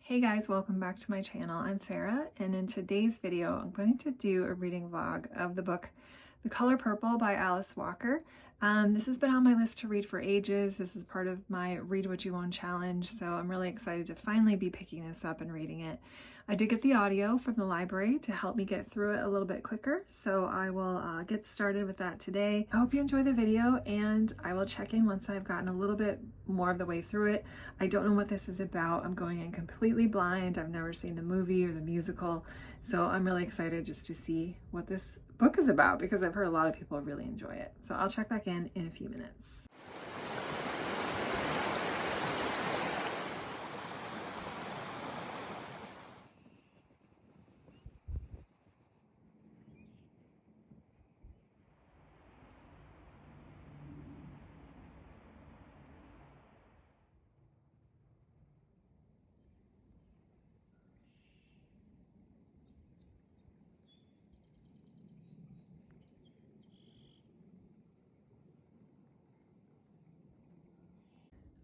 Hey guys, welcome back to my channel. I'm Farah, and in today's video I'm going to do a reading vlog of the book The Color Purple by Alice Walker. This has been on my list to read for ages. This is part of my Read What You Want challenge, so I'm really excited to finally be picking this up and reading it. I did get the audio from the library to help me get through it a little bit quicker, so I will get started with that today. I hope you enjoy the video, and I will check in once I've gotten a little bit more of the way through it. I don't know what this is about. I'm going in completely blind. I've never seen the movie or the musical, so I'm really excited just to see what this book is about because I've heard a lot of people really enjoy it. So I'll check back in a few minutes.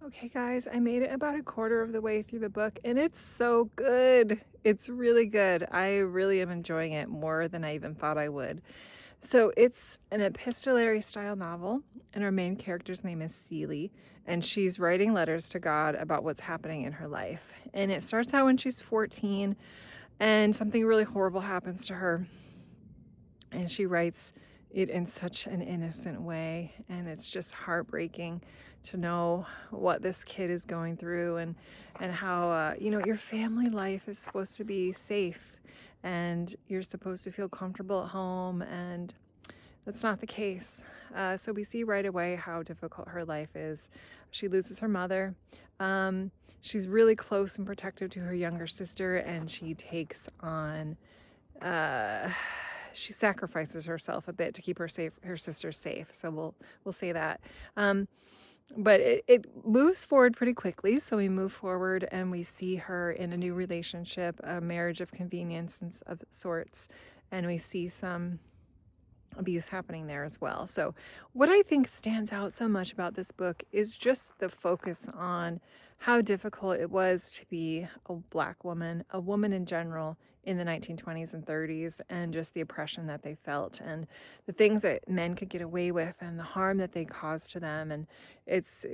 Okay guys, I made it about a quarter of the way through the book and it's so good. It's really good. I really am enjoying it more than I even thought I would. So it's an epistolary style novel and our main character's name is Celie and she's writing letters to God about what's happening in her life. And it starts out when she's 14 and something really horrible happens to her. And she writes it in such an innocent way, and it's just heartbreaking to know what this kid is going through and how you know, your family life is supposed to be safe and you're supposed to feel comfortable at home, and that's not the case. So we see right away how difficult her life is. She loses her mother. She's really close and protective to her younger sister, and she takes on she sacrifices herself a bit to keep her sister safe. So we'll say that. But it moves forward pretty quickly. So we move forward and we see her in a new relationship, a marriage of convenience and of sorts, and we see some abuse happening there as well. So what I think stands out so much about this book is just the focus on how difficult it was to be a Black woman, a woman in general, in the 1920s and 30s, and just the oppression that they felt and the things that men could get away with and the harm that they caused to them. And it's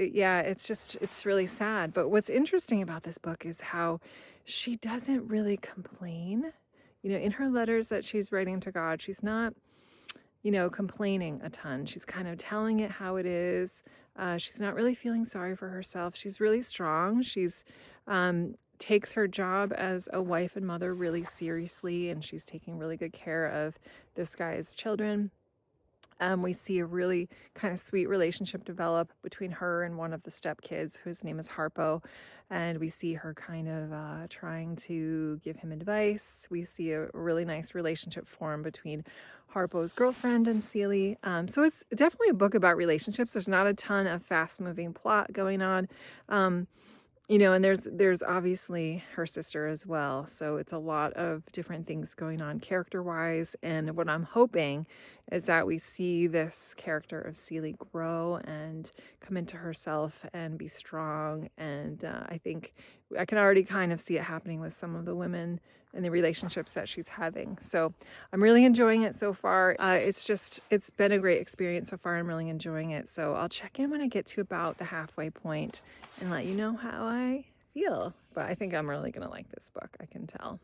really sad. But what's interesting about this book is how she doesn't really complain. You know, in her letters that she's writing to God, she's not, you know, complaining a ton. She's kind of telling it how it is. She's not really feeling sorry for herself. She's really strong. She's takes her job as a wife and mother really seriously, and she's taking really good care of this guy's children. We see a really kind of sweet relationship develop between her and one of the stepkids, whose name is Harpo, and we see her kind of trying to give him advice. We see a really nice relationship form between Harpo's girlfriend and Celie. So it's definitely a book about relationships. There's not a ton of fast-moving plot going on. You know, and there's obviously her sister as well. So it's a lot of different things going on character-wise. And what I'm hoping is that we see this character of Celie grow and come into herself and be strong. And I think I can already kind of see it happening with some of the women and the relationships that she's having. So I'm really enjoying it so far. It's been a great experience so far. I'm really enjoying it. So I'll check in when I get to about the halfway point and let you know how I feel. But I think I'm really gonna like this book, I can tell.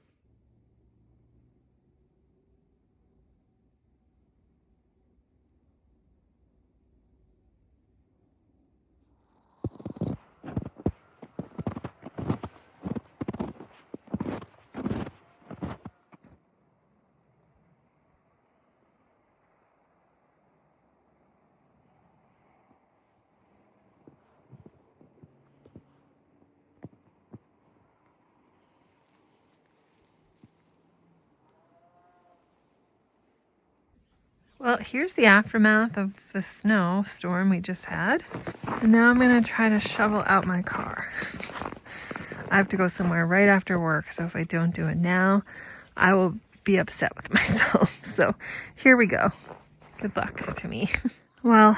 Well, here's the aftermath of the snowstorm we just had. And now I'm gonna try to shovel out my car. I have to go somewhere right after work, so if I don't do it now, I will be upset with myself. So here we go. Good luck to me. Well,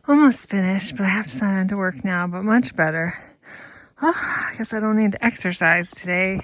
almost finished, but I have to sign on to work now, but much better. I guess I don't need to exercise today.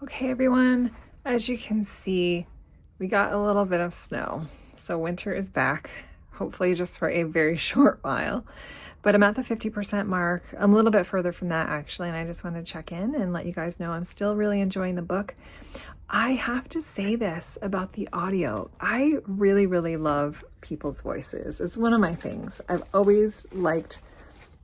Okay, everyone, as you can see, we got a little bit of snow. So winter is back, hopefully just for a very short while. But I'm at the 50% mark. I'm a little bit further from that actually, and I just wanted to check in and let you guys know I'm still really enjoying the book. I have to say this about the audio. I really, really love people's voices. It's one of my things. I've always liked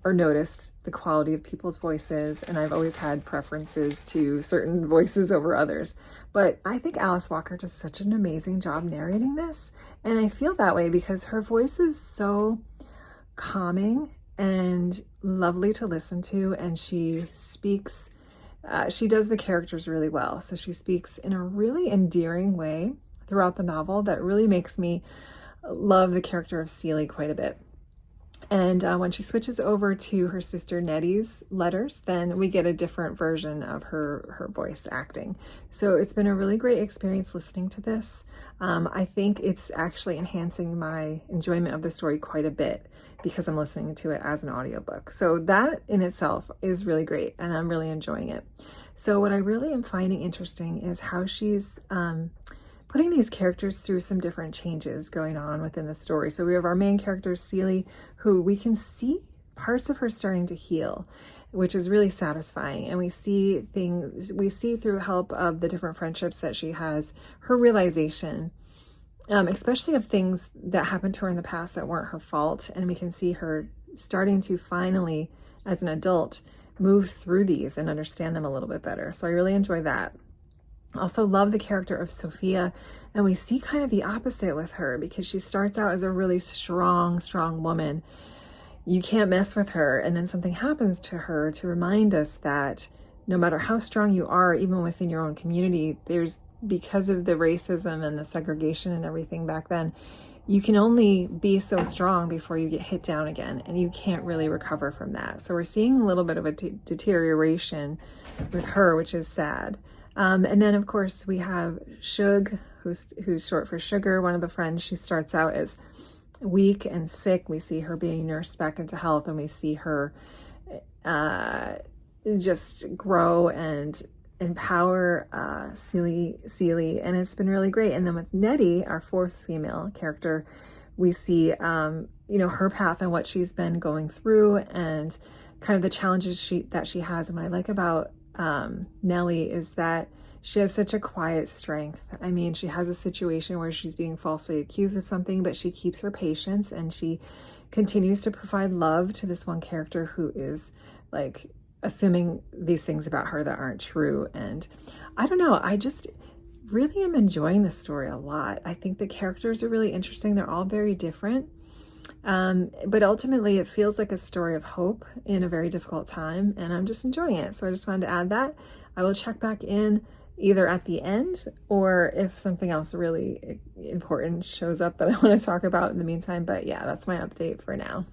or noticed the quality of people's voices, and I've always had preferences to certain voices over others. But I think Alice Walker does such an amazing job narrating this, and I feel that way because her voice is so calming and lovely to listen to, and she speaks, she does the characters really well. So she speaks in a really endearing way throughout the novel that really makes me love the character of Celie quite a bit. And when she switches over to her sister Nettie's letters, then we get a different version of her voice acting. So it's been a really great experience listening to this. I think it's actually enhancing my enjoyment of the story quite a bit because I'm listening to it as an audiobook. So that in itself is really great, and I'm really enjoying it. So what I really am finding interesting is how she's putting these characters through some different changes going on within the story. So we have our main character, Celie, who we can see parts of her starting to heal, which is really satisfying. And we see things, we see through help of the different friendships that she has, her realization, especially of things that happened to her in the past that weren't her fault. And we can see her starting to finally, as an adult, move through these and understand them a little bit better. So I really enjoy that. Also love the character of Sophia, and we see kind of the opposite with her because she starts out as a really strong woman. You can't mess with her, and then something happens to her to remind us that no matter how strong you are, even within your own community, there's, because of the racism and the segregation and everything back then, you can only be so strong before you get hit down again, and you can't really recover from that. So we're seeing a little bit of a deterioration with her, which is sad. And then, of course, we have Shug, who's short for Sugar, one of the friends. She starts out as weak and sick. We see her being nursed back into health, and we see her just grow and empower Celie, and it's been really great. And then with Nettie, our fourth female character, we see her path and what she's been going through and kind of the challenges that she has. And what I like about Nellie is that she has such a quiet strength. I mean, she has a situation where she's being falsely accused of something, but she keeps her patience and she continues to provide love to this one character who is like assuming these things about her that aren't true. And I don't know, I just really am enjoying the story a lot. I think the characters are really interesting. They're all very different. But ultimately it feels like a story of hope in a very difficult time, and I'm just enjoying it. So I just wanted to add that. I will check back in either at the end or if something else really important shows up that I want to talk about in the meantime. But yeah, that's my update for now.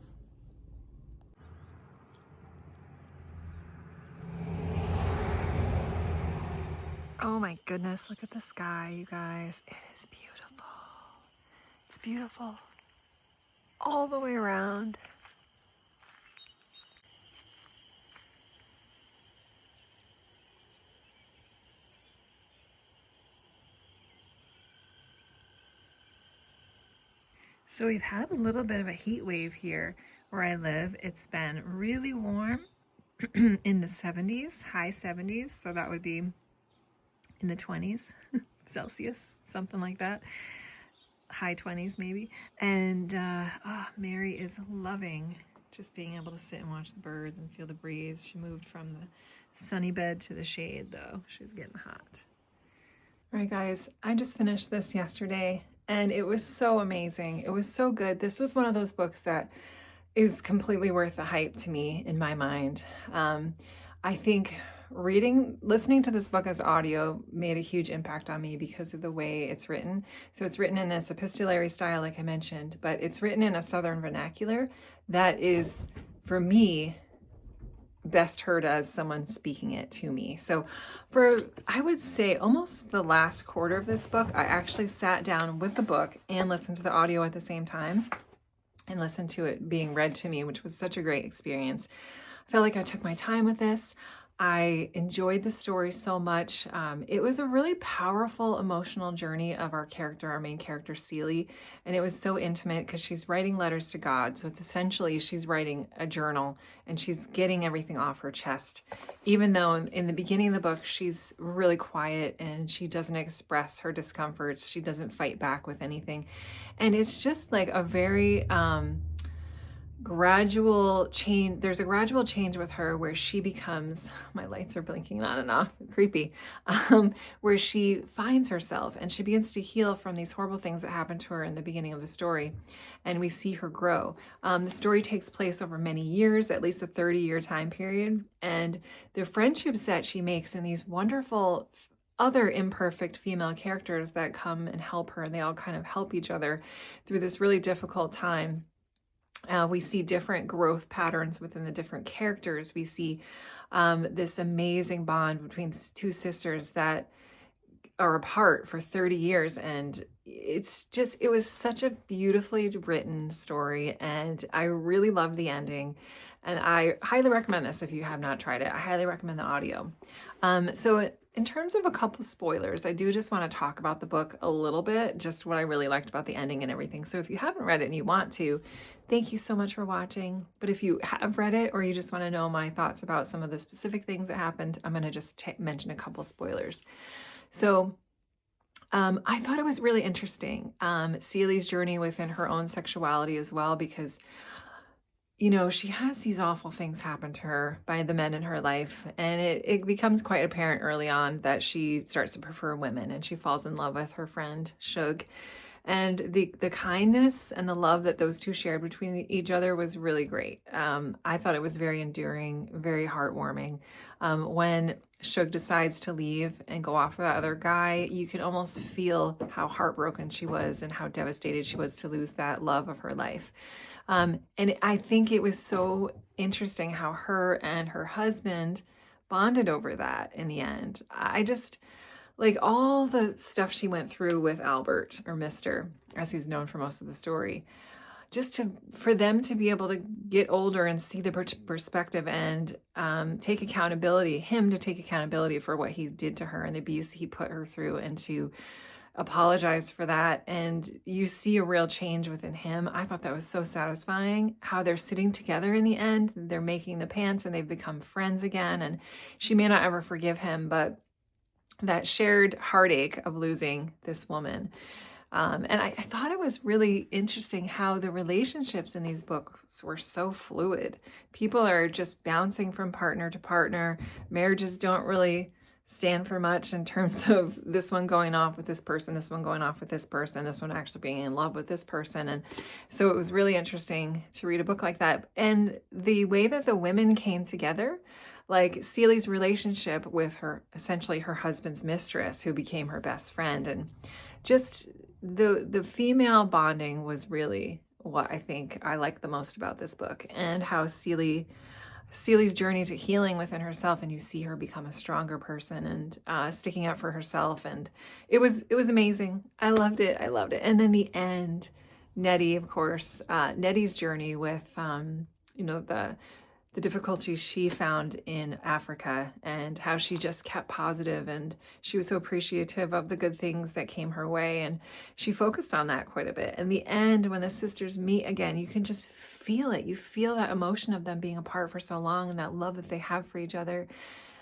Oh my goodness, look at the sky, you guys. It is beautiful. It's beautiful all the way around. So we've had a little bit of a heat wave here where I live. It's been really warm in the 70s, high 70s. So that would be in the 20s Celsius, something like that. High 20s maybe. And Mary is loving just being able to sit and watch the birds and feel the breeze. She moved from the sunny bed to the shade though. She's getting hot. All right, guys, I just finished this yesterday and it was so amazing. It was so good. This was one of those books that is completely worth the hype to me in my mind. I think listening to this book as audio made a huge impact on me because of the way it's written. So it's written in this epistolary style, like I mentioned, but it's written in a Southern vernacular that is, for me, best heard as someone speaking it to me. So for, I would say, almost the last quarter of this book, I actually sat down with the book and listened to the audio at the same time and listened to it being read to me, which was such a great experience. I felt like I took my time with this. I enjoyed the story so much. It was a really powerful emotional journey of our main character, Celie. And it was so intimate because she's writing letters to God. So it's essentially she's writing a journal and she's getting everything off her chest. Even though in the beginning of the book, she's really quiet and she doesn't express her discomforts. She doesn't fight back with anything. And it's just like a very gradual change. There's a gradual change with her where she becomes, my lights are blinking on and off, creepy, where she finds herself and she begins to heal from these horrible things that happened to her in the beginning of the story. And we see her grow. The story takes place over many years, at least a 30-year time period. And the friendships that she makes in these wonderful other imperfect female characters that come and help her, and they all kind of help each other through this really difficult time. We see different growth patterns within the different characters. We see this amazing bond between two sisters that are apart for 30 years. And it was such a beautifully written story. And I really love the ending. And I highly recommend this if you have not tried it. I highly recommend the audio. So in terms of a couple spoilers, I do just want to talk about the book a little bit, just what I really liked about the ending and everything. So if you haven't read it and you want to, thank you so much for watching. But if you have read it or you just want to know my thoughts about some of the specific things that happened, I'm going to just mention a couple spoilers. So I thought it was really interesting, Celie's journey within her own sexuality as well, because she has these awful things happen to her by the men in her life. And it becomes quite apparent early on that she starts to prefer women and she falls in love with her friend, Shug. And the kindness and the love that those two shared between each other was really great. I thought it was very endearing, very heartwarming. When Shug decides to leave and go off with that other guy, you can almost feel how heartbroken she was and how devastated she was to lose that love of her life. And I think it was so interesting how her and her husband bonded over that in the end. I just, like, all the stuff she went through with Albert, or Mr., as he's known for most of the story, for them to be able to get older and see the perspective and take accountability, him to take accountability for what he did to her and the abuse he put her through, and to apologize for that, and you see a real change within him. I thought that was so satisfying, how they're sitting together in the end, they're making the pants and they've become friends again, and she may not ever forgive him, but that shared heartache of losing this woman. And I thought it was really interesting how the relationships in these books were so fluid. People are just bouncing from partner to partner. Marriages don't really stand for much in terms of this one going off with this person, this one going off with this person, this one actually being in love with this person. And so it was really interesting to read a book like that. And the way that the women came together, like Celie's relationship with essentially her husband's mistress, who became her best friend, and just the female bonding was really what I think I liked the most about this book, and how Celie's journey to healing within herself, and you see her become a stronger person and sticking up for herself. And it was amazing. I loved it. And then the end, Nettie, of course, Nettie's journey with, the the difficulties she found in Africa and how she just kept positive, and she was so appreciative of the good things that came her way, and she focused on that quite a bit. In the end, when the sisters meet again, you can just feel it. You feel that emotion of them being apart for so long and that love that they have for each other.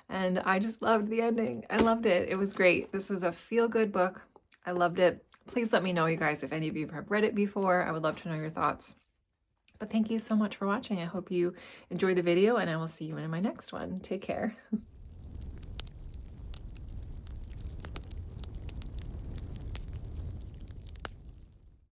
And I just loved the ending. I loved it. It was great. This was a feel-good book. I loved it. Please let me know, you guys, if any of you have read it before. I would love to know your thoughts. But thank you so much for watching. I hope you enjoyed the video, and I will see you in my next one. Take care.